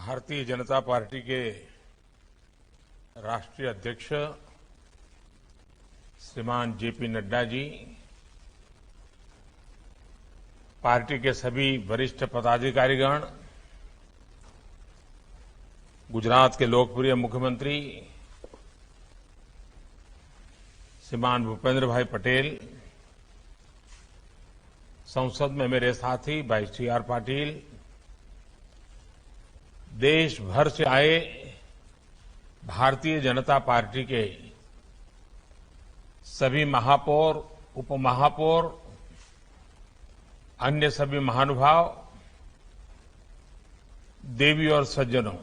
Bharatiya Janata party के राष्ट्रीय अध्यक्ष श्रीमान जेपी नड्डा जी, पार्टी के सभी वरिष्ठ पदाधिकारीगण, गुजरात के लोकप्रिय मुख्यमंत्री श्रीमान भूपेंद्र भाई पटेल, संसद में मेरे साथी भाई टी.आर. पाटिल, देश भर से आए भारतीय जनता पार्टी के सभी महापौर, उपमहापौर, अन्य सभी महानुभाव, देवी और सज्जनों,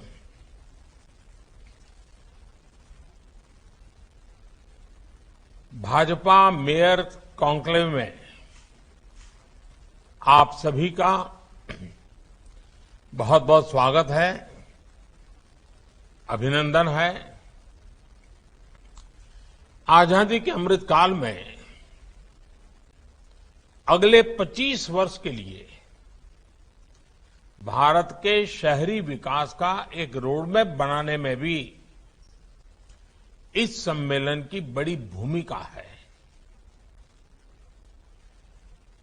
भाजपा मेयर कॉन्क्लेव में आप सभी का बहुत बहुत स्वागत है, अभिनंदन है। आजादी के अमृत काल में अगले 25 वर्ष के लिए भारत के शहरी विकास का एक रोडमैप बनाने में भी इस सम्मेलन की बड़ी भूमिका है।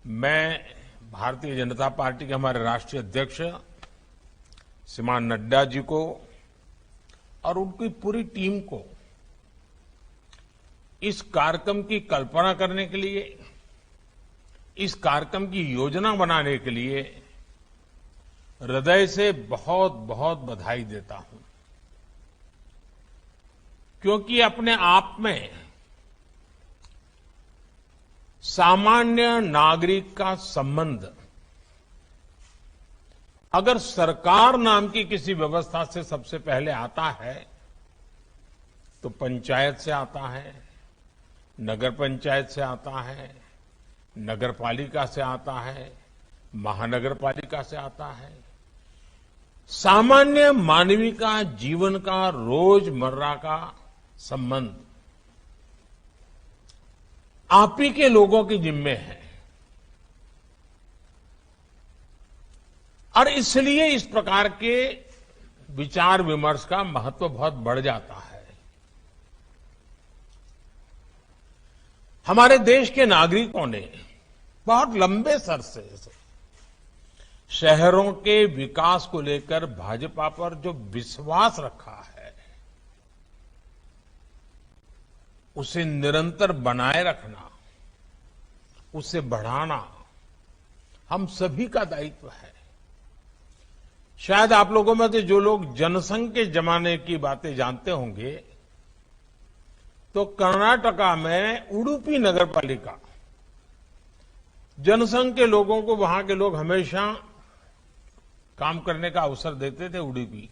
मैं भारतीय जनता पार्टी के हमारे राष्ट्रीय अध्यक्ष श्रीमान नड्डा जी को और उनकी पूरी टीम को इस कार्यक्रम की कल्पना करने के लिए, इस कार्यक्रम की योजना बनाने के लिए हृदय से बहुत बहुत बधाई देता हूं, क्योंकि अपने आप में सामान्य नागरिक का संबंध अगर सरकार नाम की किसी व्यवस्था से सबसे पहले आता है तो पंचायत से आता है, नगर पंचायत से आता है, नगर पालिका से आता है, महानगर पालिका से आता है। सामान्य मानवीय का जीवन का रोजमर्रा का संबंध आप ही के लोगों के जिम्मे है और इसलिए इस प्रकार के विचार विमर्श का महत्व बहुत बढ़ जाता है। हमारे देश के नागरिकों ने बहुत लंबे अरसे से शहरों के विकास को लेकर भाजपा पर जो विश्वास रखा है, उसे निरंतर बनाए रखना, उसे बढ़ाना हम सभी का दायित्व है। शायद आप लोगों में से जो लोग जनसंघ के जमाने की बातें जानते होंगे तो कर्नाटका में उडुपी नगर पालिका, जनसंघ के लोगों को वहां के लोग हमेशा काम करने का अवसर देते थे उडुपी,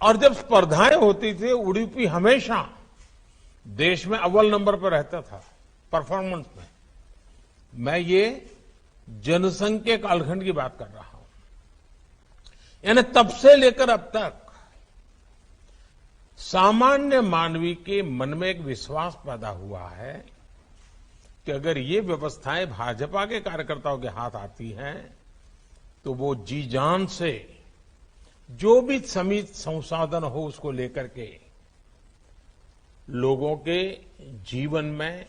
और जब स्पर्धाएं होती थी उडुपी हमेशा देश में अव्वल नंबर पर रहता था परफॉर्मेंस में। मैं ये जनसंघ के कालखंड की बात कर रहा हूं। यानी तब से लेकर अब तक सामान्य मानवी के मन में एक विश्वास पैदा हुआ है कि अगर ये व्यवस्थाएं भाजपा के कार्यकर्ताओं के हाथ आती हैं तो वो जी जान से जो भी सीमित संसाधन हो उसको लेकर के लोगों के जीवन में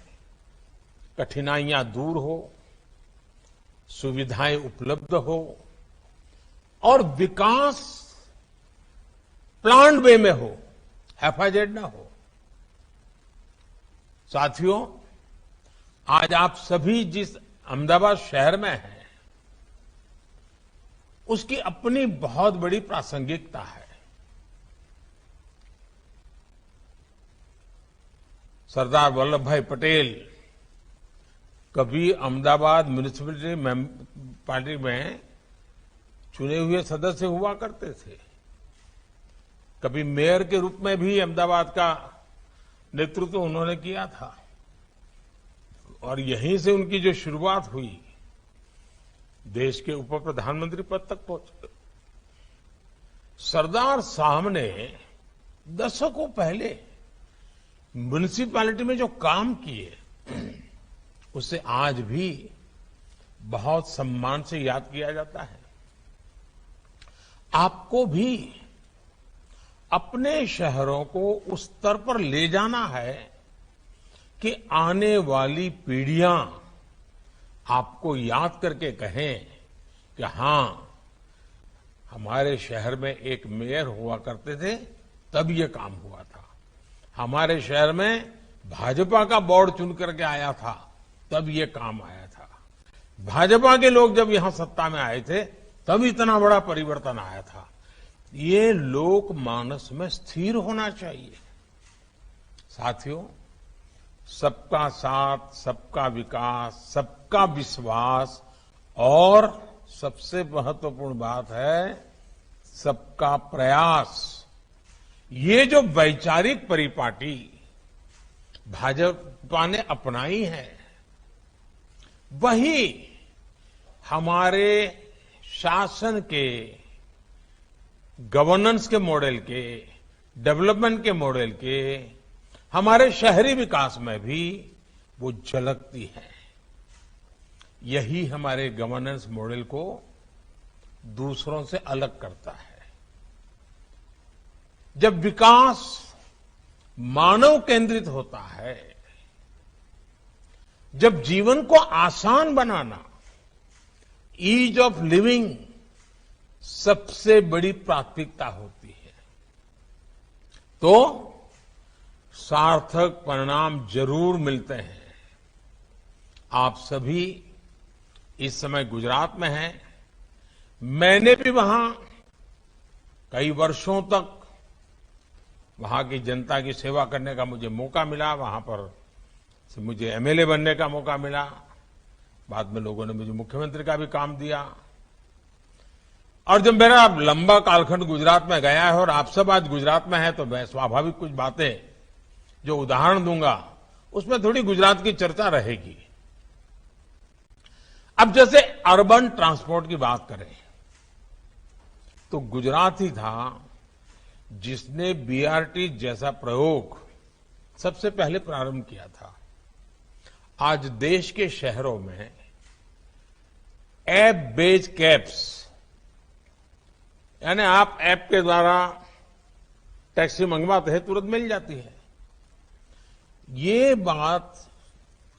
कठिनाइयां दूर हो, सुविधाएं उपलब्ध हो और विकास प्लान वे में हो, हैफाजेड ना हो। साथियों, आज आप सभी जिस अहमदाबाद शहर में हैं, उसकी अपनी बहुत बड़ी प्रासंगिकता है। सरदार वल्लभ भाई पटेल कभी अहमदाबाद म्यूनिसिपैलिटी पार्टी में चुने हुए सदस्य हुआ करते थे, कभी मेयर के रूप में भी अहमदाबाद का नेतृत्व उन्होंने किया था और यहीं से उनकी जो शुरुआत हुई देश के उप प्रधानमंत्री पद तक पहुंचे। सरदार साहब ने दशकों पहले म्युनिसिपैलिटी में जो काम किए उसे आज भी बहुत सम्मान से याद किया जाता है। आपको भी अपने शहरों को उस स्तर पर ले जाना है कि आने वाली पीढ़ियां आपको याद करके कहें कि हां, हमारे शहर में एक मेयर हुआ करते थे, तब ये काम हुआ था। हमारे शहर में भाजपा का बोर्ड चुन करके आया था, तब ये काम आया था। भाजपा के लोग जब यहां सत्ता में आए थे, तब इतना बड़ा परिवर्तन आया था। ये लोक मानस में स्थिर होना चाहिए। साथियों, सबका साथ, सबका विकास, सबका विश्वास और सबसे महत्वपूर्ण बात है सबका प्रयास। ये जो वैचारिक परिपाटी भाजपा ने अपनाई है, वही हमारे शासन के, गवर्नेंस के मॉडल के, डेवलपमेंट के मॉडल के, हमारे शहरी विकास में भी वो झलकती है। यही हमारे गवर्नेंस मॉडल को दूसरों से अलग करता है। जब विकास मानव केंद्रित होता है, जब जीवन को आसान बनाना, ईज ऑफ लिविंग सबसे बड़ी प्राथमिकता होती है, तो सार्थक परिणाम जरूर मिलते हैं। आप सभी इस समय गुजरात में हैं। मैंने भी वहां कई वर्षों तक वहां की जनता की सेवा करने का मुझे मौका मिला। वहां पर से मुझे एमएलए बनने का मौका मिला। बाद में लोगों ने मुझे मुख्यमंत्री का भी काम दिया। और जब मेरा लंबा कालखंड गुजरात में गया है और आप सब आज गुजरात में हैं, तो मैं स्वाभाविक कुछ बातें जो उदाहरण दूंगा, उसमें थोड़ी गुजरात की चर्चा रहेगी। अब जैसे अर्बन ट्रांसपोर्ट की बात करें, तो गुजरात ही था जिसने बीआरटी जैसा प्रयोग सबसे पहले प्रारंभ किया था। आज देश के शहरों में ऐप बेस्ड कैब्स, यानी आप ऐप के द्वारा टैक्सी मंगवाते हैं, तुरंत मिल जाती है। ये बात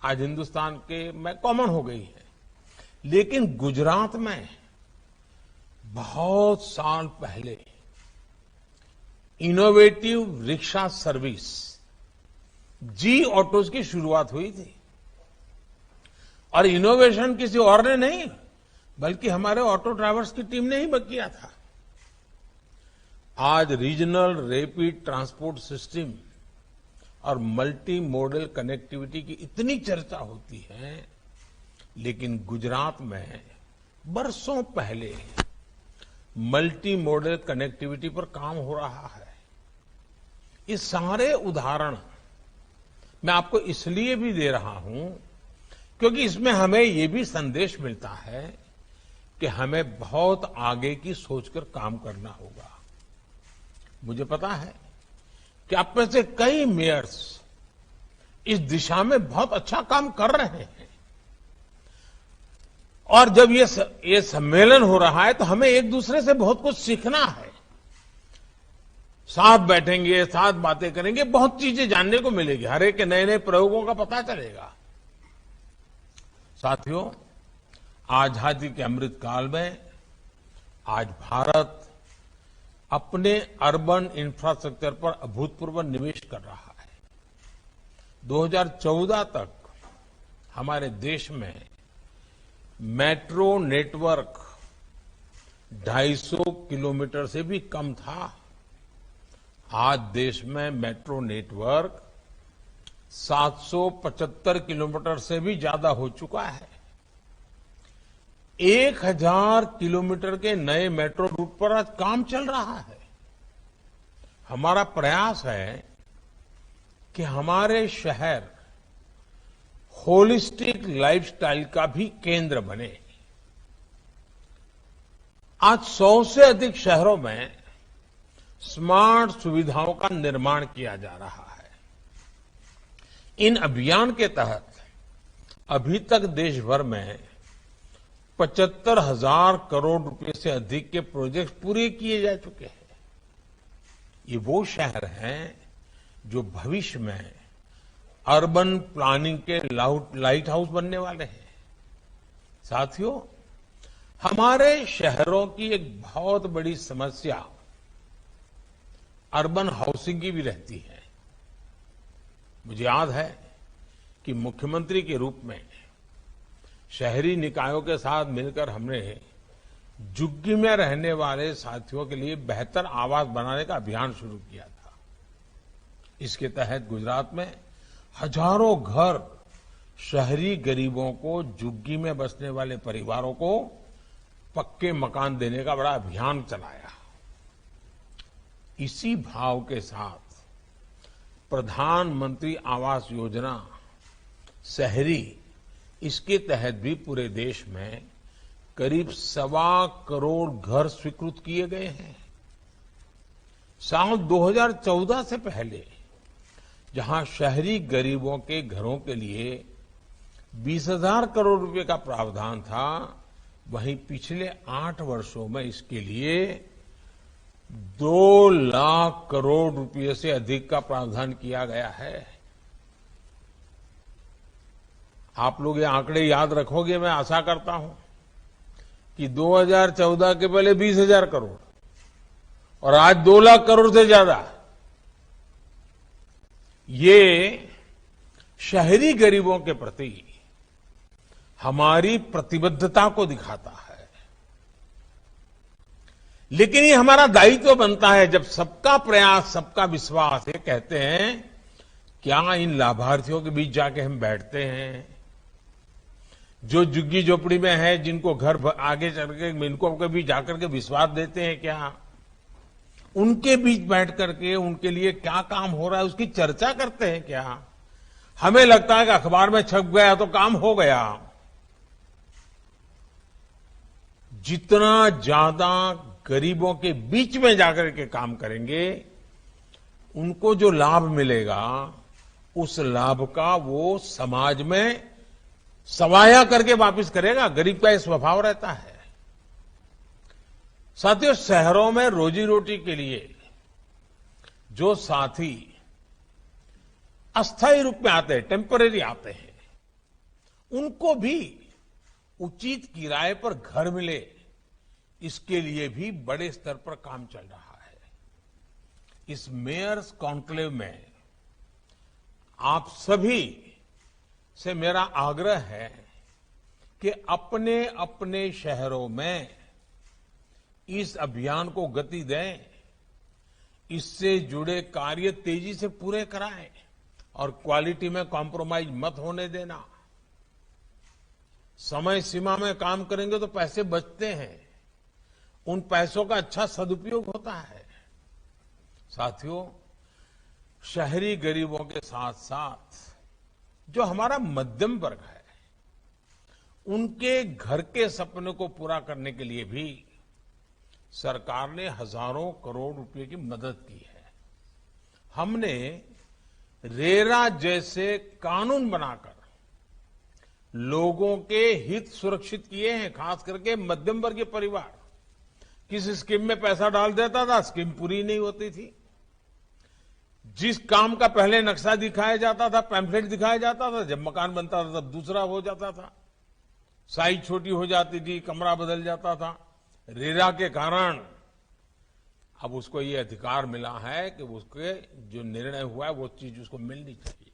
आज हिंदुस्तान के में कॉमन हो गई है। लेकिन गुजरात में बहुत साल पहले इनोवेटिव रिक्शा सर्विस जी ऑटोज की शुरुआत हुई थी। और इनोवेशन किसी और ने नहीं, बल्कि हमारे ऑटो ड्राइवर्स की टीम ने ही किया था। आज रीजनल रैपिड ट्रांसपोर्ट सिस्टम और मल्टी मॉडल कनेक्टिविटी की इतनी चर्चा होती है, लेकिन गुजरात में बरसों पहले मल्टी मॉडल कनेक्टिविटी पर काम हो रहा है। ये सारे उदाहरण मैं आपको इसलिए भी दे रहा हूं क्योंकि इसमें हमें ये भी संदेश मिलता है कि हमें बहुत आगे की सोचकर काम करना होगा। मुझे पता है कि आप में से कई मेयर्स इस दिशा में बहुत अच्छा काम कर रहे हैं। और जब ये सम्मेलन हो रहा है, तो हमें एक दूसरे से बहुत कुछ सीखना है। साथ बैठेंगे, साथ बातें करेंगे, बहुत चीजें जानने को मिलेगी। हर एक के नए नए प्रयोगों का पता चलेगा। साथियों, आजादी के अमृत काल में आज भारत अपने अर्बन इंफ्रास्ट्रक्चर पर अभूतपूर्व निवेश कर रहा है। 2014 तक हमारे देश में मेट्रो नेटवर्क 250 किलोमीटर से भी कम था। आज देश में मेट्रो नेटवर्क 775 किलोमीटर से भी ज्यादा हो चुका है। 1000 किलोमीटर के नए मेट्रो रूट पर आज काम चल रहा है। हमारा प्रयास है कि हमारे शहर होलिस्टिक लाइफस्टाइल का भी केंद्र बने। आज 100 से अधिक शहरों में स्मार्ट सुविधाओं का निर्माण किया जा रहा है। इन अभियान के तहत अभी तक देश भर में 75,000 करोड़ रुपए से अधिक के प्रोजेक्ट पूरे किए जा चुके हैं। ये वो शहर हैं जो भविष्य में अर्बन प्लानिंग के लाइट हाउस बनने वाले हैं। साथियों, हमारे शहरों की एक बहुत बड़ी समस्या अर्बन हाउसिंग की भी रहती है। मुझे याद है कि मुख्यमंत्री के रूप में शहरी निकायों के साथ मिलकर हमने झुग्गी में रहने वाले साथियों के लिए बेहतर आवास बनाने का अभियान शुरू किया था। इसके तहत गुजरात में हजारों घर शहरी गरीबों को, झुग्गी में बसने वाले परिवारों को पक्के मकान देने का बड़ा अभियान चलाया। इसी भाव के साथ प्रधानमंत्री आवास योजना शहरी, इसके तहत भी पूरे देश में करीब 1.25 करोड़ घर स्वीकृत किए गए हैं। साल 2014 से पहले जहां शहरी गरीबों के घरों के लिए 20,000 करोड़ रुपए का प्रावधान था, वहीं पिछले 8 वर्षों में इसके लिए 2 लाख करोड़ रुपए से अधिक का प्रावधान किया गया है। आप लोग ये आंकड़े याद रखोगे, मैं आशा करता हूं कि 2014 के पहले 20,000 करोड़ और आज 2 लाख करोड़ से ज्यादा। ये शहरी गरीबों के प्रति हमारी प्रतिबद्धता को दिखाता है। लेकिन ये हमारा दायित्व बनता है, जब सबका प्रयास, सबका विश्वास, ये कहते हैं, क्या इन लाभार्थियों के बीच जाके हम बैठते हैं, जो झुग्गी झोपड़ी में है, जिनको घर आगे चल के इनको कभी जाकर के विश्वास देते हैं क्या? उनके बीच बैठ करके उनके लिए क्या काम हो रहा है उसकी चर्चा करते हैं क्या? हमें लगता है कि अखबार में छप गया तो काम हो गया। जितना ज्यादा गरीबों के बीच में जाकर के काम करेंगे, उनको जो लाभ मिलेगा, उस लाभ का वो समाज में सवाया करके वापस करेगा। गरीब का यह स्वभाव रहता है। साथियों, शहरों में रोजी रोटी के लिए जो साथी अस्थायी रूप में आते हैं, टेम्परेरी आते हैं, उनको भी उचित किराए पर घर मिले, इसके लिए भी बड़े स्तर पर काम चल रहा है। इस मेयर्स कॉन्क्लेव में आप सभी से मेरा आग्रह है कि अपने अपने शहरों में इस अभियान को गति दें, इससे जुड़े कार्य तेजी से पूरे कराएं और क्वालिटी में कॉम्प्रोमाइज मत होने देना। समय सीमा में काम करेंगे तो पैसे बचते हैं, उन पैसों का अच्छा सदुपयोग होता है। साथियों, शहरी गरीबों के साथ साथ जो हमारा मध्यम वर्ग है, उनके घर के सपने को पूरा करने के लिए भी सरकार ने हजारों करोड़ रुपए की मदद की है। हमने रेरा जैसे कानून बनाकर लोगों के हित सुरक्षित किए हैं, खास करके मध्यम वर्गीय परिवार। किसी स्कीम में पैसा डाल देता था, स्कीम पूरी नहीं होती थी। जिस काम का पहले नक्शा दिखाया जाता था, पैम्फलेट दिखाया जाता था, जब मकान बनता था तब दूसरा हो जाता था, साइज छोटी हो जाती थी, कमरा बदल जाता था। रेरा के कारण अब उसको ये अधिकार मिला है कि उसके जो निर्णय हुआ है वो चीज उसको मिलनी चाहिए।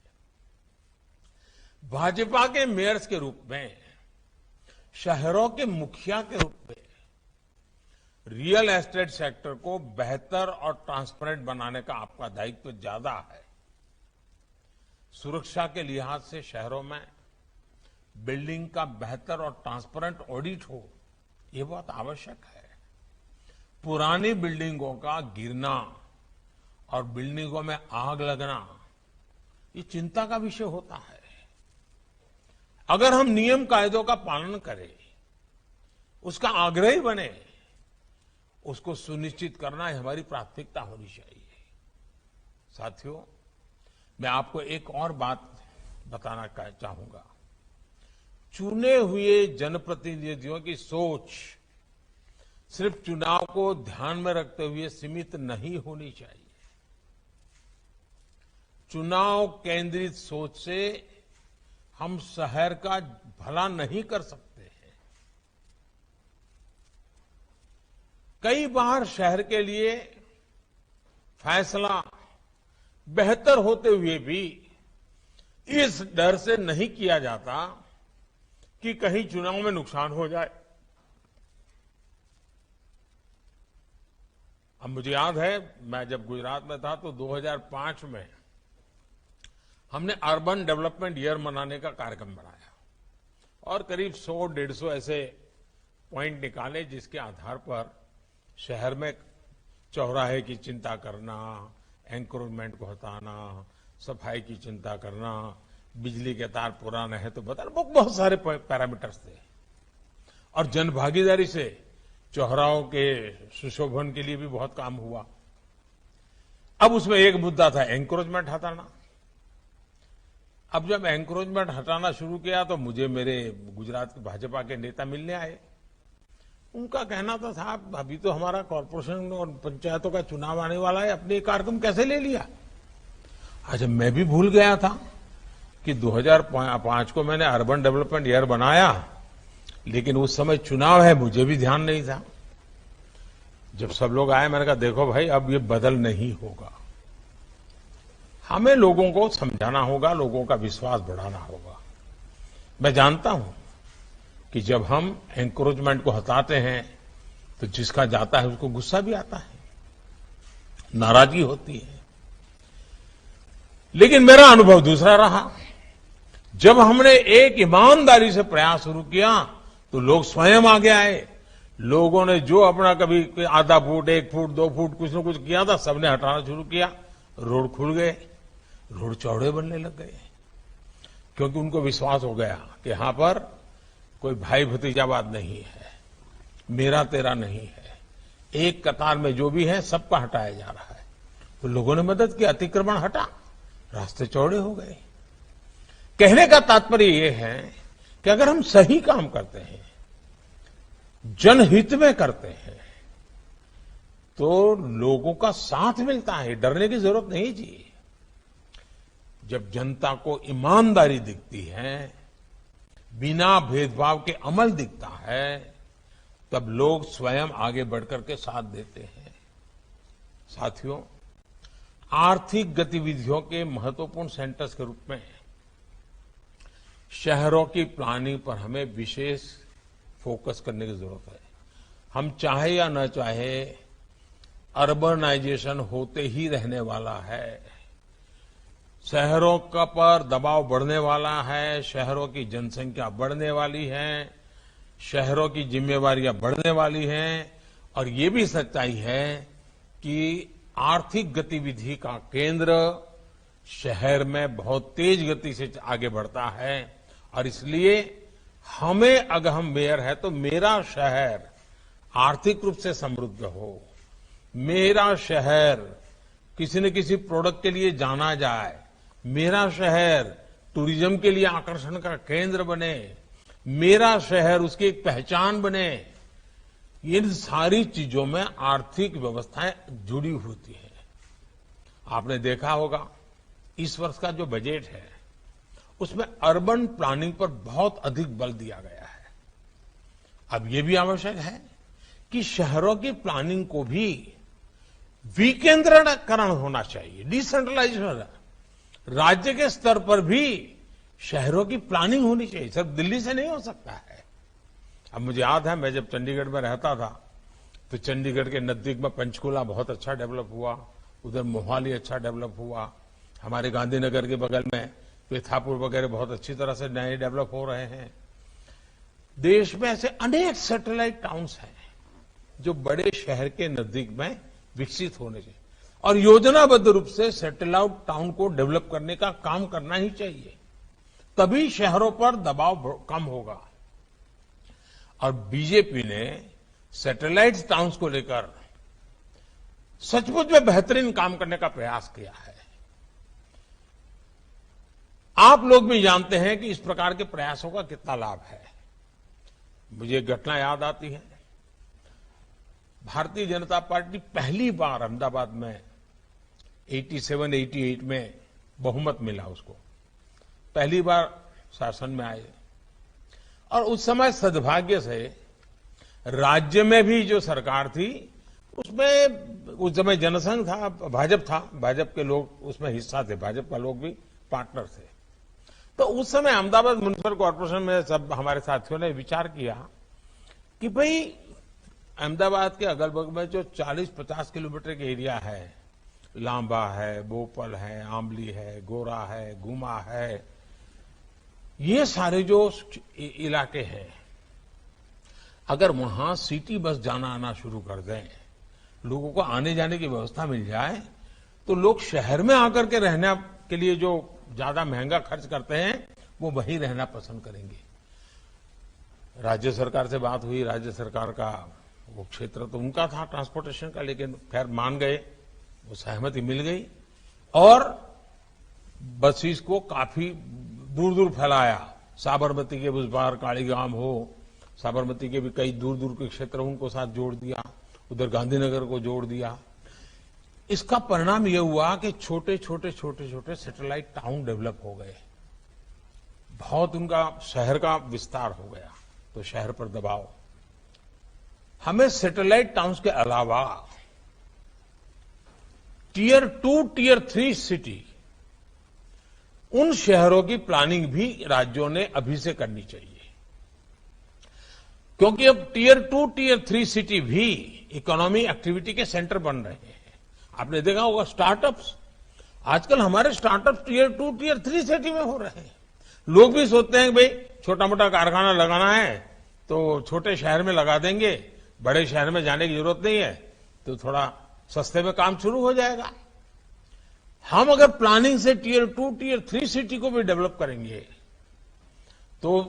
भाजपा के मेयर्स के रूप में, शहरों के मुखिया के रूप में रियल एस्टेट सेक्टर को बेहतर और ट्रांसपेरेंट बनाने का आपका दायित्व ज्यादा है। सुरक्षा के लिहाज से शहरों में बिल्डिंग का बेहतर और ट्रांसपेरेंट ऑडिट हो, ये बहुत आवश्यक है। पुरानी बिल्डिंगों का गिरना और बिल्डिंगों में आग लगना, ये चिंता का विषय होता है। अगर हम नियम कायदों का पालन करें, उसका आग्रही बने, उसको सुनिश्चित करना हमारी प्राथमिकता होनी चाहिए। साथियों, मैं आपको एक और बात बताना चाहूंगा। चुने हुए जनप्रतिनिधियों की सोच सिर्फ चुनाव को ध्यान में रखते हुए सीमित नहीं होनी चाहिए। चुनाव केंद्रित सोच से हम शहर का भला नहीं कर सकते हैं। कई बार शहर के लिए फैसला बेहतर होते हुए भी इस डर से नहीं किया जाता कि कहीं चुनाव में नुकसान हो जाए। अब मुझे याद है, मैं जब गुजरात में था तो 2005 में हमने अर्बन डेवलपमेंट ईयर मनाने का कार्यक्रम बनाया और करीब 100-150 ऐसे पॉइंट निकाले जिसके आधार पर शहर में चौराहे की चिंता करना, एंक्रोचमेंट को हटाना, सफाई की चिंता करना, बिजली के तार पुराने हैं तो बताना, बहुत सारे पैरामीटर्स थे। और जनभागीदारी से चौराहों के सुशोभन के लिए भी बहुत काम हुआ। अब उसमें एक मुद्दा था एंक्रोचमेंट हटाना। अब जब एंक्रोचमेंट हटाना शुरू किया तो मुझे मेरे गुजरात के भाजपा के नेता मिलने आए। उनका कहना था, साहब अभी तो हमारा कॉर्पोरेशन और पंचायतों का चुनाव आने वाला है, अपने कार्यक्रम कैसे ले लिया। अच्छा, मैं भी भूल गया था कि 2005 को मैंने अर्बन डेवलपमेंट ईयर बनाया, लेकिन उस समय चुनाव है, मुझे भी ध्यान नहीं था। जब सब लोग आए मैंने कहा, देखो भाई, अब ये बदल नहीं होगा। हमें लोगों को समझाना होगा, लोगों का विश्वास बढ़ाना होगा। मैं जानता हूं कि जब हम एंक्रोचमेंट को हटाते हैं तो जिसका जाता है उसको गुस्सा भी आता है, नाराजगी होती है। लेकिन मेरा अनुभव दूसरा रहा। जब हमने एक ईमानदारी से प्रयास शुरू किया तो लोग स्वयं आगे आए। लोगों ने जो अपना कभी आधा फुट, 1 फुट, 2 फुट कुछ न कुछ किया था, सबने हटाना शुरू किया। रोड खुल गए, रोड चौड़े बनने लग गए, क्योंकि उनको विश्वास हो गया कि यहां पर कोई भाई भतीजावाद नहीं है, मेरा तेरा नहीं है, एक कतार में जो भी है सबका हटाया जा रहा है। तो लोगों ने मदद की, अतिक्रमण हटा, रास्ते चौड़े हो गए। कहने का तात्पर्य यह है कि अगर हम सही काम करते हैं, जनहित में करते हैं, तो लोगों का साथ मिलता है, डरने की जरूरत नहीं जी। जब जनता को ईमानदारी दिखती है, बिना भेदभाव के अमल दिखता है, तब लोग स्वयं आगे बढ़कर के साथ देते हैं। साथियों, आर्थिक गतिविधियों के महत्वपूर्ण सेंटर्स के रूप में शहरों की प्लानिंग पर हमें विशेष फोकस करने की जरूरत है। हम चाहे या न चाहे, अर्बनाइजेशन होते ही रहने वाला है। शहरों का पर दबाव बढ़ने वाला है, शहरों की जनसंख्या बढ़ने वाली है, शहरों की जिम्मेवारियां बढ़ने वाली हैं, और ये भी सच्चाई है कि आर्थिक गतिविधि का केंद्र शहर में बहुत तेज गति से आगे बढ़ता है। और इसलिए हमें, अगर हम मेयर है तो मेरा शहर आर्थिक रूप से समृद्ध हो, मेरा शहर किसी न किसी प्रोडक्ट के लिए जाना जाए, मेरा शहर टूरिज्म के लिए आकर्षण का केंद्र बने, मेरा शहर उसकी एक पहचान बने। इन सारी चीजों में आर्थिक व्यवस्थाएं जुड़ी होती है। आपने देखा होगा, इस वर्ष का जो बजट है उसमें अर्बन प्लानिंग पर बहुत अधिक बल दिया गया है। अब ये भी आवश्यक है कि शहरों की प्लानिंग को भी विकेंद्रीकरण होना चाहिए, डिसेंट्रलाइजेशन। राज्य के स्तर पर भी शहरों की प्लानिंग होनी चाहिए, सिर्फ दिल्ली से नहीं हो सकता है। अब मुझे याद है, मैं जब चंडीगढ़ में रहता था तो चंडीगढ़ के नजदीक में पंचकुला बहुत अच्छा डेवलप हुआ, उधर मोहाली अच्छा डेवलप हुआ, हमारे गांधीनगर के बगल में पेथापुर वगैरह बहुत अच्छी तरह से नए डेवलप हो रहे हैं। देश में ऐसे अनेक सैटेलाइट टाउन्स हैं जो बड़े शहर के नजदीक में विकसित होने चाहिए, और योजनाबद्ध रूप से सैटेलाइट टाउन को डेवलप करने का काम करना ही चाहिए, तभी शहरों पर दबाव कम होगा। और बीजेपी ने सैटेलाइट टाउन्स को लेकर सचमुच में बेहतरीन काम करने का प्रयास किया है। आप लोग भी जानते हैं कि इस प्रकार के प्रयासों का कितना लाभ है। मुझे एक घटना याद आती है। भारतीय जनता पार्टी पहली बार अहमदाबाद में 87-88 में बहुमत मिला उसको, पहली बार शासन में आए। और उस समय सद्भाग्य से राज्य में भी जो सरकार थी उसमें उस समय जनसंघ था, भाजपा के लोग उसमें हिस्सा थे, भाजपा के लोग भी पार्टनर थे। तो उस समय अहमदाबाद म्युनिसिपल कॉर्पोरेशन में सब हमारे साथियों ने विचार किया कि भाई अहमदाबाद के अगल बगल में जो 40-50 किलोमीटर के एरिया है, लांबा है, बोपल है, आंबली है, गोरा है, गुमा है, ये सारे जो इलाके हैं, अगर वहां सिटी बस जाना आना शुरू कर दें, लोगों को आने जाने की व्यवस्था मिल जाए, तो लोग शहर में आकर के रहने के लिए जो ज्यादा महंगा खर्च करते हैं वो वहीं रहना पसंद करेंगे। राज्य सरकार से बात हुई, राज्य सरकार का वो क्षेत्र तो उनका था ट्रांसपोर्टेशन का, लेकिन खैर मान गए, वो सहमति मिल गई और बसेस को काफी दूर दूर फैलाया। साबरमती के उस पार कालीगाम हो, साबरमती के भी कई दूर दूर के क्षेत्र उनको साथ जोड़ दिया, उधर गांधीनगर को जोड़ दिया। इसका परिणाम यह हुआ कि छोटे छोटे सैटेलाइट टाउन डेवलप हो गए, बहुत उनका शहर का विस्तार हो गया, तो शहर पर दबाव। हमें सैटेलाइट टाउन्स के अलावा टियर 2, टियर 3 सिटी, उन शहरों की प्लानिंग भी राज्यों ने अभी से करनी चाहिए, क्योंकि अब टियर 2, टियर 3 सिटी भी इकोनॉमी एक्टिविटी के सेंटर बन रहे हैं। आपने देखा होगा स्टार्टअप्स, आजकल हमारे स्टार्टअप्स टियर 2, टियर 3 सिटी में हो रहे हैं। लोग भी सोचते हैं कि भाई छोटा मोटा कारखाना लगाना है तो छोटे शहर में लगा देंगे, बड़े शहर में जाने की जरूरत नहीं है, तो थोड़ा सस्ते में काम शुरू हो जाएगा। हम अगर प्लानिंग से टियर 2, टियर 3 सिटी को भी डेवलप करेंगे तो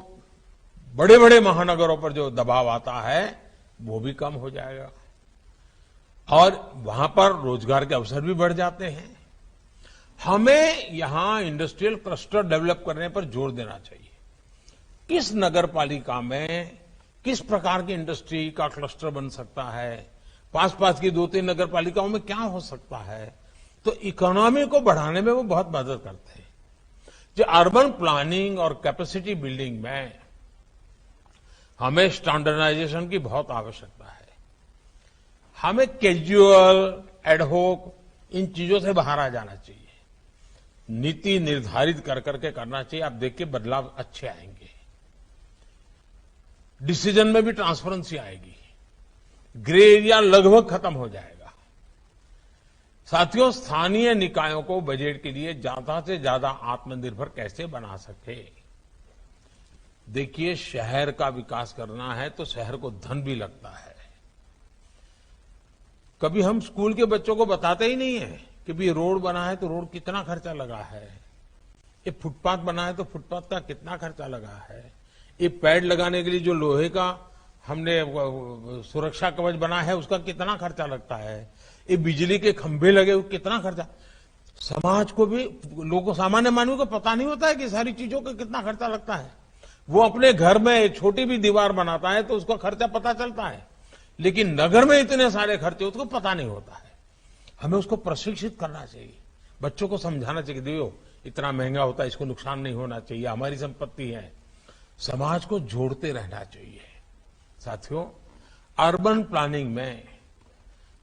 बड़े बड़े महानगरों पर जो दबाव आता है वो भी कम हो जाएगा और वहां पर रोजगार के अवसर भी बढ़ जाते हैं। हमें यहां इंडस्ट्रियल क्लस्टर डेवलप करने पर जोर देना चाहिए। किस नगर पालिका में किस प्रकार की इंडस्ट्री का क्लस्टर बन सकता है, पास की 2-3 नगर पालिकाओं में क्या हो सकता है, तो इकोनॉमी को बढ़ाने में वो बहुत मदद करते हैं। जो अर्बन प्लानिंग और कैपेसिटी बिल्डिंग में हमें स्टैंडर्डाइजेशन की बहुत आवश्यकता है। हमें कैजुअल, एडहोक इन चीजों से बाहर आ जाना चाहिए। नीति निर्धारित कर करके करना चाहिए। आप देखिए बदलाव अच्छे आएंगे, डिसीजन में भी ट्रांसपेरेंसी आएगी, ग्रे एरिया लगभग खत्म हो जाएगा। साथियों, स्थानीय निकायों को बजट के लिए ज्यादा से ज्यादा आत्मनिर्भर कैसे बना सके। देखिए, शहर का विकास करना है तो शहर को धन भी लगता है। कभी हम स्कूल के बच्चों को बताते ही नहीं है कि भी रोड बना है तो रोड कितना खर्चा लगा है, ये फुटपाथ बना है तो फुटपाथ का कितना खर्चा लगा है, ये पैड लगाने के लिए जो लोहे का हमने सुरक्षा कवच बना है उसका कितना खर्चा लगता है, ये बिजली के खंभे लगे हुए कितना खर्चा। समाज को भी, लोगों सामान्य मानव को पता नहीं होता है कि सारी चीजों का कितना खर्चा लगता है। वो अपने घर में छोटी भी दीवार बनाता है तो उसका खर्चा पता चलता है, लेकिन नगर में इतने सारे खर्चे उसको पता नहीं होता है। हमें उसको प्रशिक्षित करना चाहिए, बच्चों को समझाना चाहिए, देखो इतना महंगा होता है, इसको नुकसान नहीं होना चाहिए, हमारी संपत्ति है। समाज को जोड़ते रहना चाहिए। साथियों, अर्बन प्लानिंग में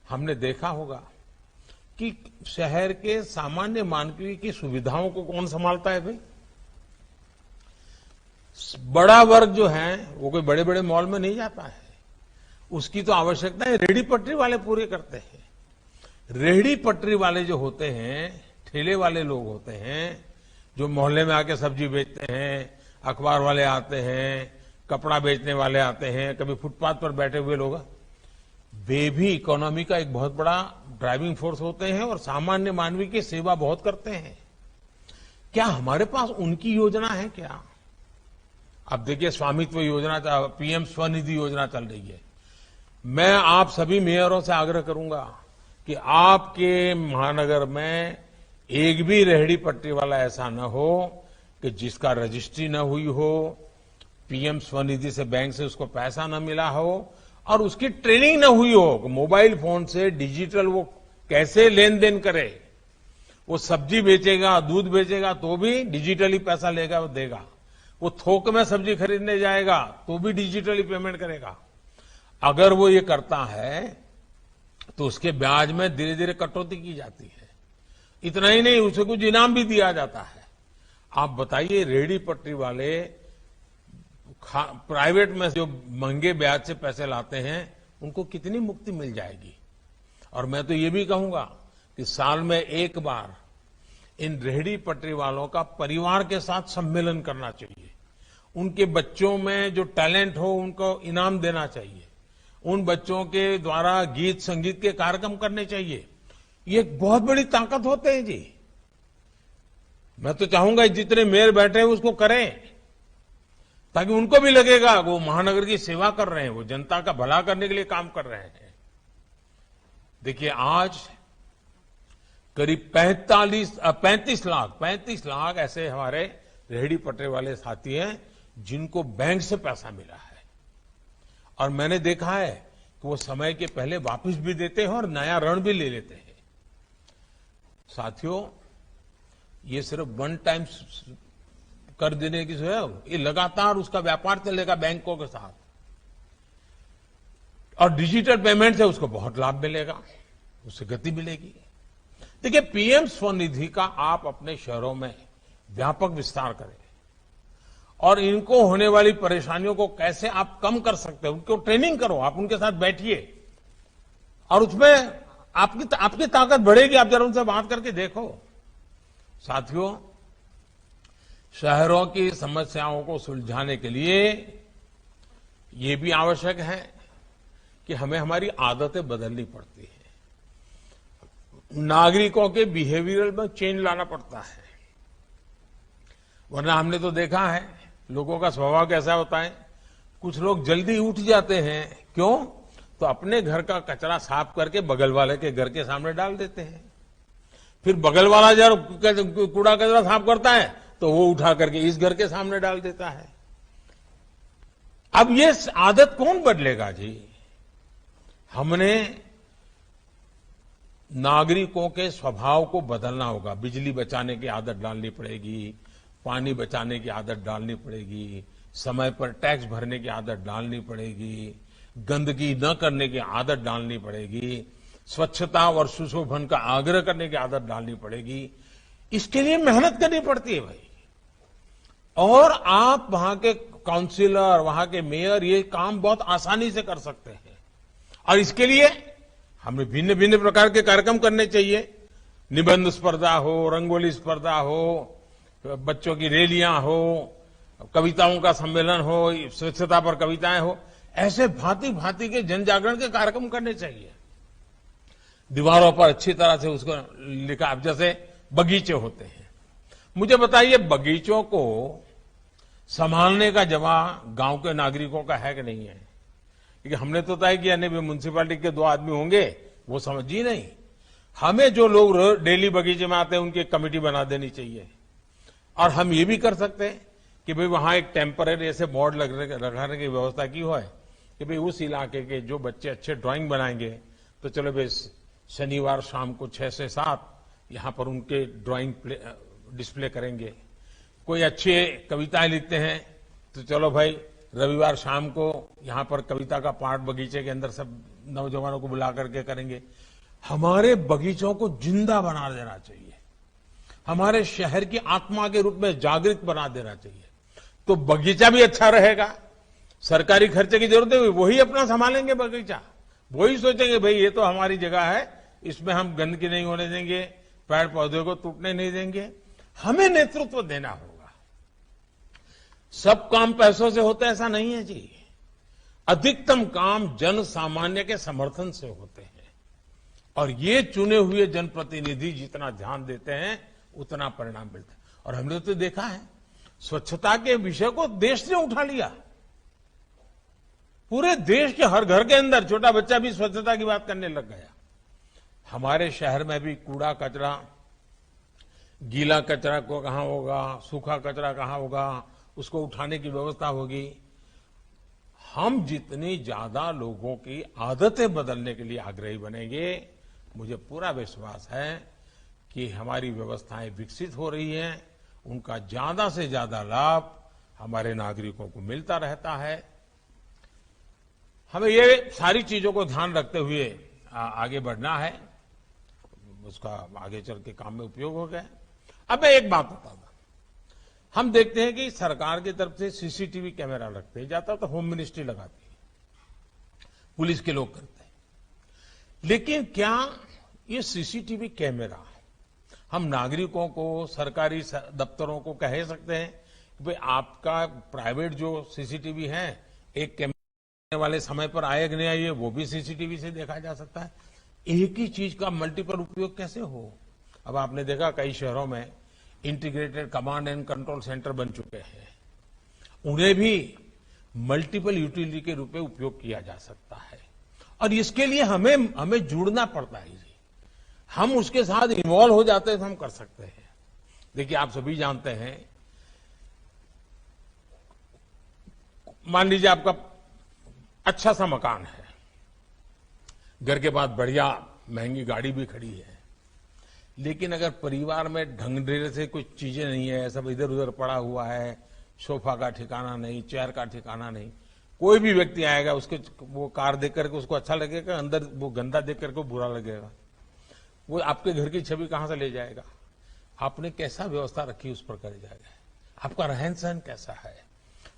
हमने देखा होगा कि शहर के सामान्य मानवीय की सुविधाओं को कौन संभालता है भाई? बड़ा वर्ग जो है वो कोई बड़े बड़े मॉल में नहीं जाता है, उसकी तो आवश्यकता है रेहड़ी पटरी वाले पूरे करते हैं। रेहड़ी पटरी वाले जो होते हैं, ठेले वाले लोग होते हैं, जो मोहल्ले में आके सब्जी बेचते हैं, अखबार वाले आते हैं, कपड़ा बेचने वाले आते हैं, कभी फुटपाथ पर बैठे हुए लोग, वे भी इकोनॉमी का एक बहुत बड़ा ड्राइविंग फोर्स होते हैं और सामान्य मानवीय की सेवा बहुत करते हैं। क्या हमारे पास उनकी योजना है क्या? अब देखिए, स्वामित्व योजना, पीएम स्वनिधि योजना चल रही है। मैं आप सभी मेयरों से आग्रह करूंगा कि आपके महानगर में एक भी रेहड़ी पट्टी वाला ऐसा न हो कि जिसका रजिस्ट्री न हुई हो, पीएम स्वनिधि से बैंक से उसको पैसा न मिला हो और उसकी ट्रेनिंग न हुई हो कि मोबाइल फोन से डिजिटल वो कैसे लेन देन करे। वो सब्जी बेचेगा, दूध बेचेगा तो भी डिजिटली पैसा लेगा, वो देगा। वो थोक में सब्जी खरीदने जाएगा तो भी डिजिटली पेमेंट करेगा। अगर वो ये करता है तो उसके ब्याज में धीरे धीरे कटौती की जाती है। इतना ही नहीं, उसे कुछ इनाम भी दिया जाता है। आप बताइए, रेहड़ी पटरी वाले प्राइवेट में जो महंगे ब्याज से पैसे लाते हैं उनको कितनी मुक्ति मिल जाएगी। और मैं तो ये भी कहूंगा कि साल में एक बार इन रेहड़ी पटरी वालों का परिवार के साथ सम्मेलन करना चाहिए। उनके बच्चों में जो टैलेंट हो उनको इनाम देना चाहिए। उन बच्चों के द्वारा गीत संगीत के कार्यक्रम करने चाहिए। ये एक बहुत बड़ी ताकत होते हैं जी। मैं तो चाहूंगा जितने मेयर बैठे हैं उसको करें, ताकि उनको भी लगेगा वो महानगर की सेवा कर रहे हैं, वो जनता का भला करने के लिए काम कर रहे हैं। देखिए, आज करीब 35 लाख ऐसे हमारे रेहड़ी पटरी वाले साथी हैं जिनको बैंक से पैसा मिला है। और मैंने देखा है कि वो समय के पहले वापस भी देते हैं और नया ऋण भी ले लेते हैं। साथियों, ये सिर्फ वन टाइम कर देने की है, ये लगातार उसका व्यापार चलेगा बैंकों के साथ। और डिजिटल पेमेंट से उसको बहुत लाभ मिलेगा, उससे गति मिलेगी। देखिए, पीएम स्वनिधि का आप अपने शहरों में व्यापक विस्तार करें और इनको होने वाली परेशानियों को कैसे आप कम कर सकते हैं, उनको ट्रेनिंग करो। आप उनके साथ बैठिए और उसमें आपकी ताकत बढ़ेगी। आप जरा उनसे बात करके देखो। साथियों, शहरों की समस्याओं को सुलझाने के लिए ये भी आवश्यक है कि हमें हमारी आदतें बदलनी पड़ती है। नागरिकों के बिहेवियर में चेंज लाना पड़ता है। वरना हमने तो देखा है लोगों का स्वभाव कैसा होता है। कुछ लोग जल्दी उठ जाते हैं। क्यों? तो अपने घर का कचरा साफ करके बगल वाले के घर के सामने डाल देते हैं। फिर बगल वाला जब कूड़ा कचरा साफ करता है तो वो उठा करके इस घर के सामने डाल देता है। अब ये आदत कौन बदलेगा जी? हमने नागरिकों के स्वभाव को बदलना होगा। बिजली बचाने की आदत डालनी पड़ेगी, पानी बचाने की आदत डालनी पड़ेगी, समय पर टैक्स भरने की आदत डालनी पड़ेगी, गंदगी न करने की आदत डालनी पड़ेगी, स्वच्छता और सुशोभन का आग्रह करने की आदत डालनी पड़ेगी। इसके लिए मेहनत करनी पड़ती है भाई। और आप वहां के काउंसिलर, वहां के मेयर ये काम बहुत आसानी से कर सकते हैं। और इसके लिए हमें भिन्न भिन्न प्रकार के कार्यक्रम करने चाहिए। निबंध स्पर्धा हो, रंगोली स्पर्धा हो, बच्चों की रैलियां हो, कविताओं का सम्मेलन हो, स्वच्छता पर कविताएं हो। ऐसे भांति भांति के जन जागरण के कार्यक्रम करने चाहिए। दीवारों पर अच्छी तरह से उसको लिखा, अब जैसे बगीचे होते हैं। मुझे बताइए, बगीचों को संभालने का जवाब गांव के नागरिकों का है कि नहीं है? क्योंकि हमने तो तय किया नहीं, म्युनिसिपैलिटी के 2 आदमी होंगे, वो समझी नहीं। हमें जो लोग डेली बगीचे में आते हैं उनकी एक कमेटी बना देनी चाहिए। और हम ये भी कर सकते हैं कि भाई वहां एक टेम्पररी ऐसे बोर्ड लगाने की व्यवस्था की हो है कि भाई उस इलाके के जो बच्चे अच्छे ड्राइंग बनाएंगे तो चलो भाई शनिवार शाम को 6 से 7 यहां पर उनके ड्राइंग डिस्प्ले करेंगे। कोई अच्छे कविताएं लिखते हैं तो चलो भाई रविवार शाम को यहां पर कविता का पाठ बगीचे के अंदर सब नौजवानों को बुला करके करेंगे। हमारे बगीचों को जिंदा बना देना चाहिए, हमारे शहर की आत्मा के रूप में जागृत बना देना चाहिए। तो बगीचा भी अच्छा रहेगा, सरकारी खर्चे की जरूरत है, वही अपना संभालेंगे बगीचा। वही सोचेंगे भाई ये तो हमारी जगह है, इसमें हम गंदगी नहीं होने देंगे, पेड़ पौधे को टूटने नहीं देंगे। हमें नेतृत्व देना होगा। सब काम पैसों से होता है ऐसा नहीं है जी। अधिकतम काम जन सामान्य के समर्थन से होते हैं। और ये चुने हुए जनप्रतिनिधि जितना ध्यान देते हैं उतना परिणाम मिलता है। और हमने तो देखा है स्वच्छता के विषय को देश ने उठा लिया। पूरे देश के हर घर के अंदर छोटा बच्चा भी स्वच्छता की बात करने लग गया। हमारे शहर में भी कूड़ा कचरा गीला कचरा को कहाँ होगा, सूखा कचरा कहाँ होगा, उसको उठाने की व्यवस्था होगी। हम जितनी ज्यादा लोगों की आदतें बदलने के लिए आग्रही बनेंगे, मुझे पूरा विश्वास है कि हमारी व्यवस्थाएं विकसित हो रही हैं, उनका ज्यादा से ज्यादा लाभ हमारे नागरिकों को मिलता रहता है। हमें ये सारी चीजों को ध्यान रखते हुए आगे बढ़ना है, उसका आगे चल के काम में उपयोग हो गया। अब मैं एक बात बता दूं, हम देखते हैं कि सरकार की तरफ से सीसीटीवी कैमरा रखते हैं, जाता तो होम मिनिस्ट्री लगाती है, पुलिस के लोग करते हैं। लेकिन क्या ये सीसीटीवी कैमरा हम नागरिकों को, सरकारी दफ्तरों को कह सकते हैं कि भाई आपका प्राइवेट जो सीसीटीवी है, एक कैमरे वाले समय पर आए कि नहीं आइए वो भी सीसीटीवी से देखा जा सकता है। एक ही चीज का मल्टीपल उपयोग कैसे हो? अब आपने देखा कई शहरों में integrated command and control centre बन चुके हैं, उन्हें भी मल्टीपल यूटिलिटी के रूप में उपयोग किया जा सकता है। और इसके लिए हमें जुड़ना पड़ता है। हम उसके साथ इन्वॉल्व हो जाते हैं तो हम कर सकते हैं। देखिए, आप सभी जानते हैं, मान लीजिए आपका अच्छा सा मकान है, घर के पास बढ़िया महंगी गाड़ी भी खड़ी है, लेकिन अगर परिवार में ढंग से कुछ चीजें नहीं है, सब इधर उधर पड़ा हुआ है, सोफा का ठिकाना नहीं, चेयर का ठिकाना नहीं, कोई भी व्यक्ति आएगा उसके वो कार देख करके उसको अच्छा लगेगा, अंदर वो गंदा देख करके बुरा लगेगा, वो आपके घर की छवि कहां से ले जाएगा? आपने कैसा व्यवस्था रखी उस पर कर जाएगा। आपका रहन सहन कैसा है?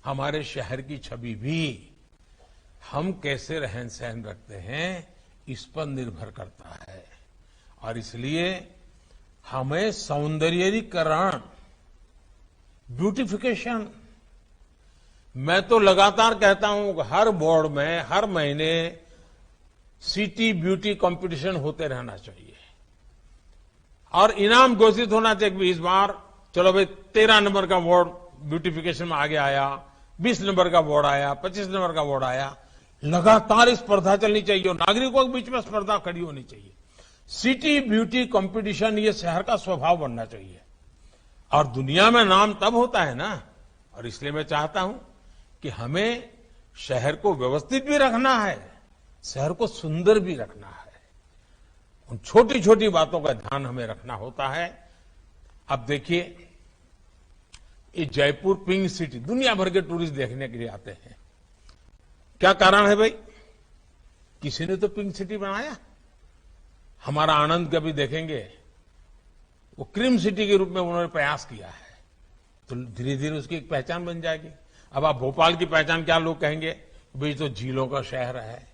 हमारे शहर की छवि भी हम कैसे रहन सहन रखते हैं इस पर निर्भर करता है। और इसलिए हमें सौंदर्यीकरण, ब्यूटिफिकेशन, मैं तो लगातार कहता हूं हर बोर्ड में हर महीने सिटी ब्यूटी कंपटीशन होते रहना चाहिए और इनाम घोषित होना चाहिए कि इस बार चलो भाई 13 नंबर का वार्ड ब्यूटिफिकेशन में आगे आया, 20 नंबर का वार्ड आया, 25 नंबर का वार्ड आया। लगातार स्पर्धा चलनी चाहिए और नागरिकों के बीच में स्पर्धा खड़ी होनी चाहिए। सिटी ब्यूटी कंपटीशन ये शहर का स्वभाव बनना चाहिए और दुनिया में नाम तब होता है ना। और इसलिए मैं चाहता हूं कि हमें शहर को व्यवस्थित भी रखना है, शहर को सुंदर भी रखना है। उन छोटी छोटी बातों का ध्यान हमें रखना होता है। अब देखिए, ये जयपुर पिंक सिटी, दुनिया भर के टूरिस्ट देखने के लिए आते हैं। क्या कारण है भाई? किसी ने तो पिंक सिटी बनाया। हमारा आनंद कभी देखेंगे, वो क्रीम सिटी के रूप में उन्होंने प्रयास किया है, तो धीरे धीरे उसकी एक पहचान बन जाएगी। अब आप भोपाल की पहचान क्या लोग कहेंगे? भाई तो झीलों का शहर है।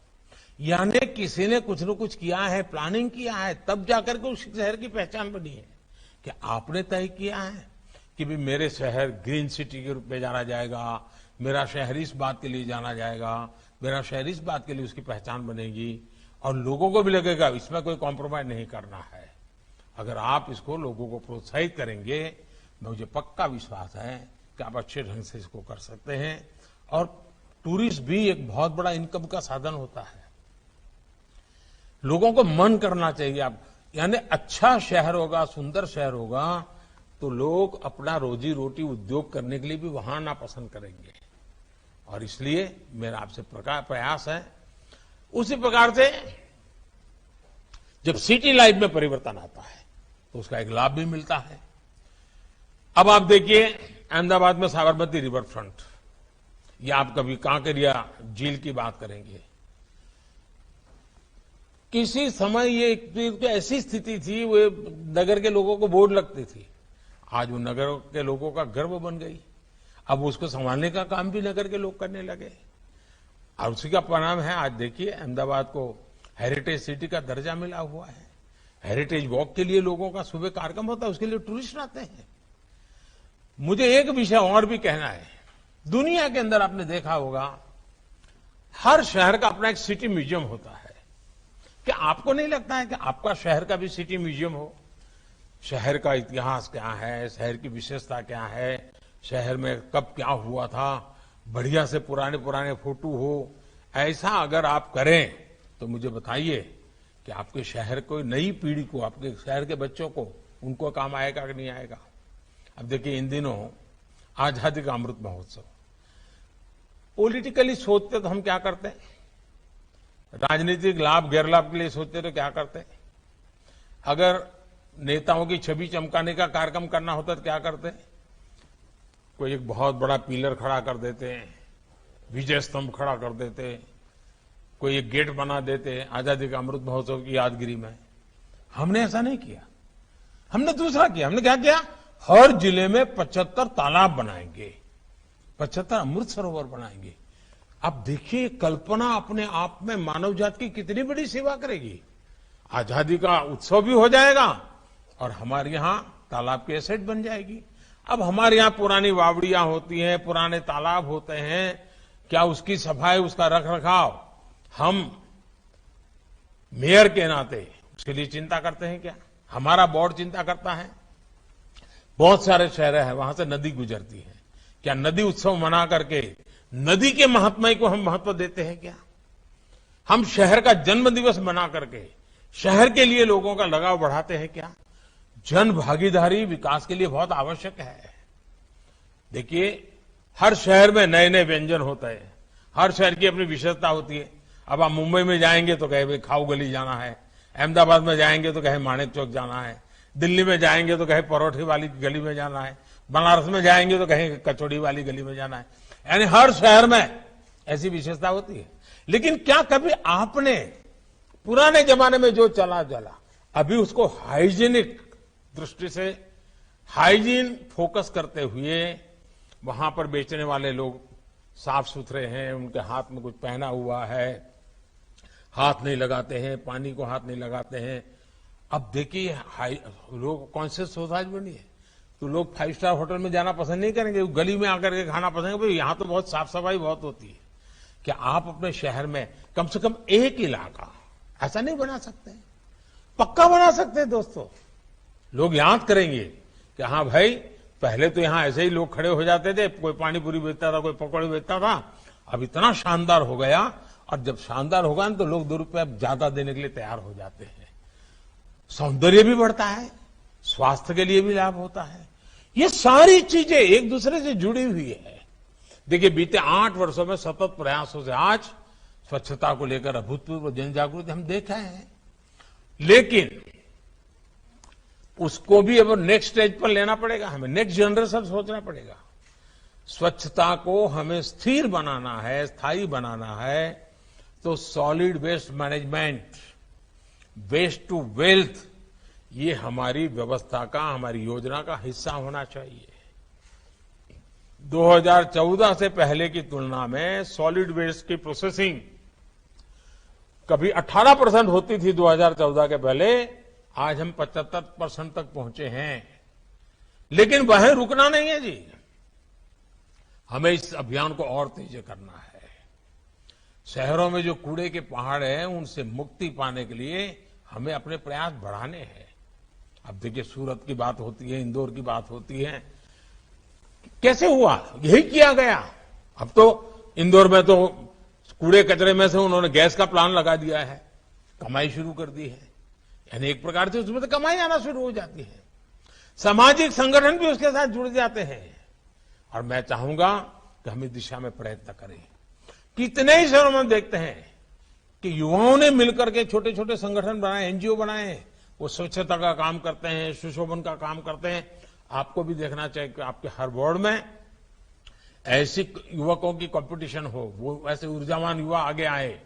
यानी किसी ने कुछ न कुछ किया है, प्लानिंग किया है, तब जाकर के उस शहर की पहचान बनी है। कि आपने तय किया है कि भी मेरे शहर ग्रीन सिटी के रूप में जाना जाएगा, मेरा शहर इस बात के लिए जाना जाएगा, मेरा शहर इस बात के लिए उसकी पहचान बनेगी और लोगों को भी लगेगा इसमें कोई कॉम्प्रोमाइज नहीं करना है। अगर आप इसको लोगों को प्रोत्साहित करेंगे, मुझे पक्का विश्वास है कि आप अच्छे ढंग से इसको कर सकते हैं। और टूरिस्ट भी एक बहुत बड़ा इनकम का साधन होता है। लोगों को मन करना चाहिए। आप यानी अच्छा शहर होगा, सुंदर शहर होगा, तो लोग अपना रोजी रोटी उद्योग करने के लिए भी वहां ना पसंद करेंगे। और इसलिए मेरा आपसे प्रयास है, उसी प्रकार से जब सिटी लाइफ में परिवर्तन आता है तो उसका एक लाभ भी मिलता है। अब आप देखिए, अहमदाबाद में साबरमती रिवर फ्रंट, या आप कभी कांकरिया झील की बात करेंगे। किसी समय ये ऐसी स्थिति थी, वो नगर के लोगों को बोझ लगती थी, आज वो नगर के लोगों का गर्व बन गई। अब उसको संभालने का काम भी नगर के लोग करने लगे और उसी का परिणाम है आज देखिए अहमदाबाद को हेरिटेज सिटी का दर्जा मिला हुआ है। हेरिटेज वॉक के लिए लोगों का सुबह कार्यक्रम होता है, उसके लिए टूरिस्ट आते हैं। मुझे एक विषय और भी कहना है। दुनिया के अंदर आपने देखा होगा, हर शहर का अपना एक सिटी म्यूजियम होता है। क्या आपको नहीं लगता है कि आपका शहर का भी सिटी म्यूजियम हो? शहर का इतिहास क्या है, शहर की विशेषता क्या है, शहर में कब क्या हुआ था, बढ़िया से पुराने पुराने फोटो हो। ऐसा अगर आप करें तो मुझे बताइए कि आपके शहर को, नई पीढ़ी को, आपके शहर के बच्चों को उनको काम आएगा कि नहीं आएगा। अब देखिए, इन दिनों आजादी का अमृत महोत्सव, पॉलिटिकली सोचते तो हम क्या करते हैं, राजनीतिक लाभ गैर लाभ के लिए सोचते तो क्या करते हैं। अगर नेताओं की छवि चमकाने का कार्यक्रम करना होता तो क्या करते हैं, कोई एक बहुत बड़ा पिलर खड़ा कर देते हैं, विजय स्तंभ खड़ा कर देते हैं, कोई एक गेट बना देते हैं आजादी का अमृत महोत्सव की यादगिरी में। हमने ऐसा नहीं किया, हमने दूसरा किया। हमने क्या किया, हर जिले में 75 तालाब बनाएंगे, 75 अमृत सरोवर बनाएंगे। अब देखिए, कल्पना अपने आप में मानव जाति की कितनी बड़ी सेवा करेगी। आजादी का उत्सव भी हो जाएगा और हमारे यहां तालाब की एसेट बन जाएगी। अब हमारे यहां पुरानी वावड़ियां होती हैं, पुराने तालाब होते हैं, क्या उसकी सफाई, उसका रख रखाव हम मेयर के नाते उसके लिए चिंता करते हैं क्या? हमारा बोर्ड चिंता करता है? बहुत सारे शहर हैं, वहां से नदी गुजरती है, क्या नदी उत्सव मना करके नदी के महात्म्य को हम महत्व देते हैं क्या? हम शहर का जन्म दिवस मना करके शहर के लिए लोगों का लगाव बढ़ाते हैं क्या? जन भागीदारी विकास के लिए बहुत आवश्यक है। देखिए, हर शहर में नए नए व्यंजन होते हैं, हर शहर की अपनी विशेषता होती है। अब आप मुंबई में जाएंगे तो कहे भाई खाऊ गली जाना है, अहमदाबाद में जाएंगे तो कहे माणिक चौक जाना है, दिल्ली में जाएंगे तो कहे परोठे वाली गली में जाना है, बनारस में जाएंगे तो कहे कचौड़ी वाली गली में जाना है। यानी हर शहर में ऐसी विशेषता होती है। लेकिन क्या कभी आपने पुराने जमाने में जो चला अभी उसको हाइजीनिक दृष्टि से, हाइजीन फोकस करते हुए, वहां पर बेचने वाले लोग साफ सुथरे हैं, उनके हाथ में कुछ पहना हुआ है, हाथ नहीं लगाते हैं, पानी को हाथ नहीं लगाते हैं। अब देखिए, लोग कॉन्शियस सोसाइटी बनी है तो लोग 5 स्टार होटल में जाना पसंद नहीं करेंगे, गली में आकर के खाना पसंद करेंगे। यहां तो बहुत साफ सफाई बहुत होती है। क्या आप अपने शहर में कम से कम एक इलाका ऐसा नहीं बना सकते? पक्का बना सकते हैं दोस्तों। लोग याद करेंगे कि हाँ भाई, पहले तो यहां ऐसे ही लोग खड़े हो जाते थे, कोई पानी पूरी बेचता था, कोई पकौड़ी बेचता था, अब इतना शानदार हो गया। और जब शानदार होगा ना तो लोग 2 रुपये ज्यादा देने के लिए तैयार हो जाते हैं। सौंदर्य भी बढ़ता है, स्वास्थ्य के लिए भी लाभ होता है। ये सारी चीजें एक दूसरे से जुड़ी हुई है। देखिए, बीते 8 वर्षों में सतत प्रयासों से आज स्वच्छता को लेकर अभूतपूर्व जन जागृति हम देख रहे हैं। लेकिन उसको भी अब नेक्स्ट स्टेज पर लेना पड़ेगा, हमें नेक्स्ट जनरेशन सोचना पड़ेगा। स्वच्छता को हमें स्थिर बनाना है, स्थायी बनाना है, तो solid waste management, waste to wealth, ये हमारी व्यवस्था का, हमारी योजना का हिस्सा होना चाहिए। 2014 से पहले की तुलना में सॉलिड वेस्ट की प्रोसेसिंग कभी 18% होती थी 2014 के पहले, आज हम 75% तक पहुंचे हैं। लेकिन वहीं रुकना नहीं है जी, हमें इस अभियान को और तेज करना है। शहरों में जो कूड़े के पहाड़ हैं, उनसे मुक्ति पाने के लिए हमें अपने प्रयास बढ़ाने हैं। अब देखिए, सूरत की बात होती है, इंदौर की बात होती है, कैसे हुआ? यही किया गया। अब तो इंदौर में तो कूड़े कचरे में से उन्होंने गैस का प्लांट लगा दिया है, कमाई शुरू कर दी है। यानी एक प्रकार से उसमें तो कमाई आना शुरू हो जाती है। सामाजिक संगठन भी उसके साथ जुड़ जाते हैं। और मैं चाहूंगा कि हम इस दिशा में प्रयत्न करें। कितने ही शहरों में देखते हैं कि युवाओं ने मिलकर के छोटे छोटे संगठन बनाए, एनजीओ बनाए, वो स्वच्छता का काम करते हैं, सुशोभन का काम करते हैं। आपको भी देखना चाहिए कि आपके हर वार्ड में ऐसी युवकों की कंपटीशन हो, वो ऐसे ऊर्जावान युवा आगे आए,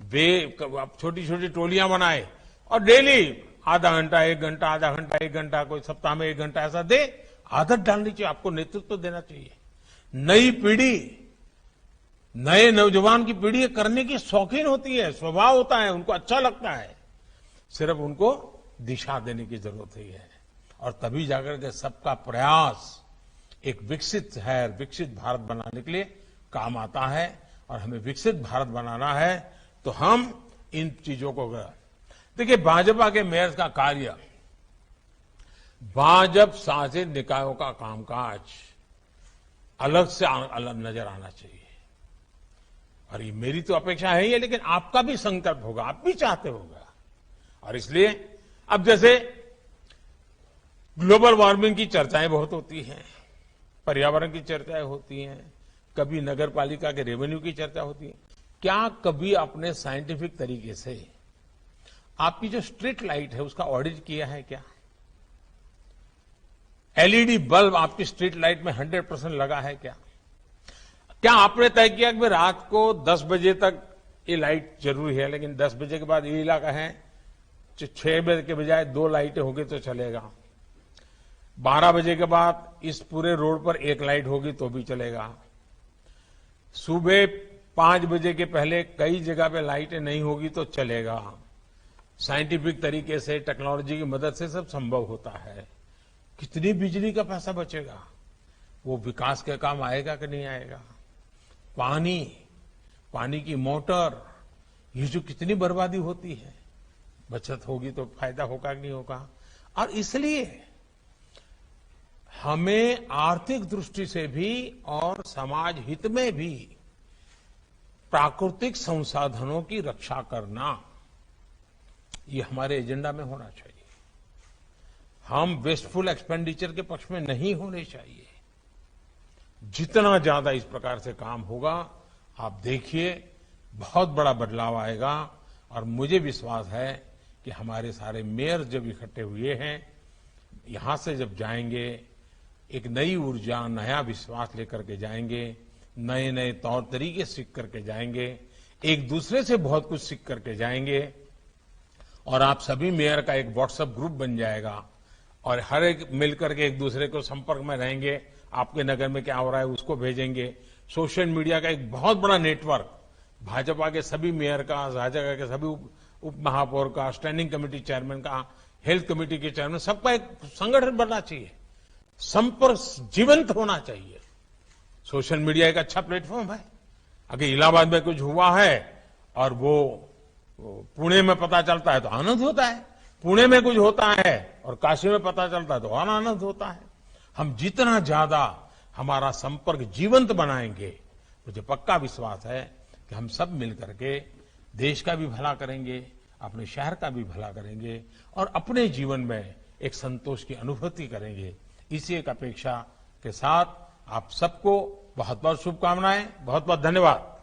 वे छोटी छोटी टोलियां बनाए और डेली आधा घंटा, 1 घंटा, आधा घंटा, 1 घंटा, कोई सप्ताह में 1 घंटा ऐसा दे। आदत डालनी चाहिए, आपको नेतृत्व देना चाहिए। नई पीढ़ी, नए नौजवान की पीढ़ी करने की शौकीन होती है, स्वभाव होता है, उनको अच्छा लगता है। सिर्फ उनको दिशा देने की जरूरत है। और तभी जाकर के सबका प्रयास एक विकसित शहर, विकसित भारत बनाने के लिए काम आता है। और हमें विकसित भारत बनाना है तो हम इन चीजों को, देखिए, भाजपा के मेयर का कार्य, भाजपा शासित निकायों का कामकाज अलग से अलग नजर आना चाहिए। और ये मेरी तो अपेक्षा है ही, लेकिन आपका भी संकल्प होगा, आप भी चाहते होगा। और इसलिए अब जैसे ग्लोबल वार्मिंग की चर्चाएं बहुत होती हैं, पर्यावरण की चर्चाएं होती हैं, कभी नगर पालिका के रेवेन्यू की चर्चा होती है। क्या कभी आपने साइंटिफिक तरीके से आपकी जो स्ट्रीट लाइट है उसका ऑडिट किया है क्या? एलईडी बल्ब आपकी स्ट्रीट लाइट में 100% लगा है क्या? क्या आपने तय किया कि रात को 10 बजे तक ये लाइट जरूरी है, लेकिन 10 बजे के बाद ये इलाका है 6 बजे के बजाय 2 लाइटें होगी तो चलेगा, 12 बजे के बाद इस पूरे रोड पर 1 लाइट होगी तो भी चलेगा, सुबह 5 बजे के पहले कई जगह पे लाइटें नहीं होगी तो चलेगा। साइंटिफिक तरीके से टेक्नोलॉजी की मदद से सब संभव होता है। कितनी बिजली का पैसा बचेगा, वो विकास के काम आएगा कि नहीं आएगा? पानी की मोटर, ये जो कितनी बर्बादी होती है, बचत होगी तो फायदा होगा कि नहीं होगा? और इसलिए हमें आर्थिक दृष्टि से भी और समाज हित में भी प्राकृतिक संसाधनों की रक्षा करना, ये हमारे एजेंडा में होना चाहिए। हम वेस्टफुल एक्सपेंडिचर के पक्ष में नहीं होने चाहिए। जितना ज्यादा इस प्रकार से काम होगा, आप देखिए बहुत बड़ा बदलाव आएगा। और मुझे विश्वास है कि हमारे सारे मेयर जब इकट्ठे हुए हैं, यहां से जब जाएंगे, एक नई ऊर्जा, नया विश्वास लेकर के जाएंगे, नए नए तौर तरीके सीख करके जाएंगे, एक दूसरे से बहुत कुछ सीख करके जाएंगे। और आप सभी मेयर का एक व्हाट्सएप ग्रुप बन जाएगा और हर एक मिलकर के एक दूसरे को संपर्क में रहेंगे। आपके नगर में क्या हो रहा है उसको भेजेंगे। सोशल मीडिया का एक बहुत बड़ा नेटवर्क, भाजपा के सभी मेयर का, भाजपा के सभी उप महापौर का, स्टैंडिंग कमेटी चेयरमैन का, हेल्थ कमेटी के चेयरमैन, सबका एक संगठन बनना चाहिए। संपर्क जीवंत होना चाहिए। सोशल मीडिया एक अच्छा प्लेटफॉर्म है। अगर इलाहाबाद में कुछ हुआ है और वो पुणे में पता चलता है तो आनंद होता है, पुणे में कुछ होता है और काशी में पता चलता है तो और आनंद होता है। हम जितना ज्यादा हमारा संपर्क जीवंत बनाएंगे, मुझे पक्का विश्वास है कि हम सब मिलकर के देश का भी भला करेंगे, अपने शहर का भी भला करेंगे और अपने जीवन में एक संतोष की अनुभूति करेंगे। इसी एक अपेक्षा के साथ आप सबको बहुत बहुत शुभकामनाएं, बहुत बहुत धन्यवाद।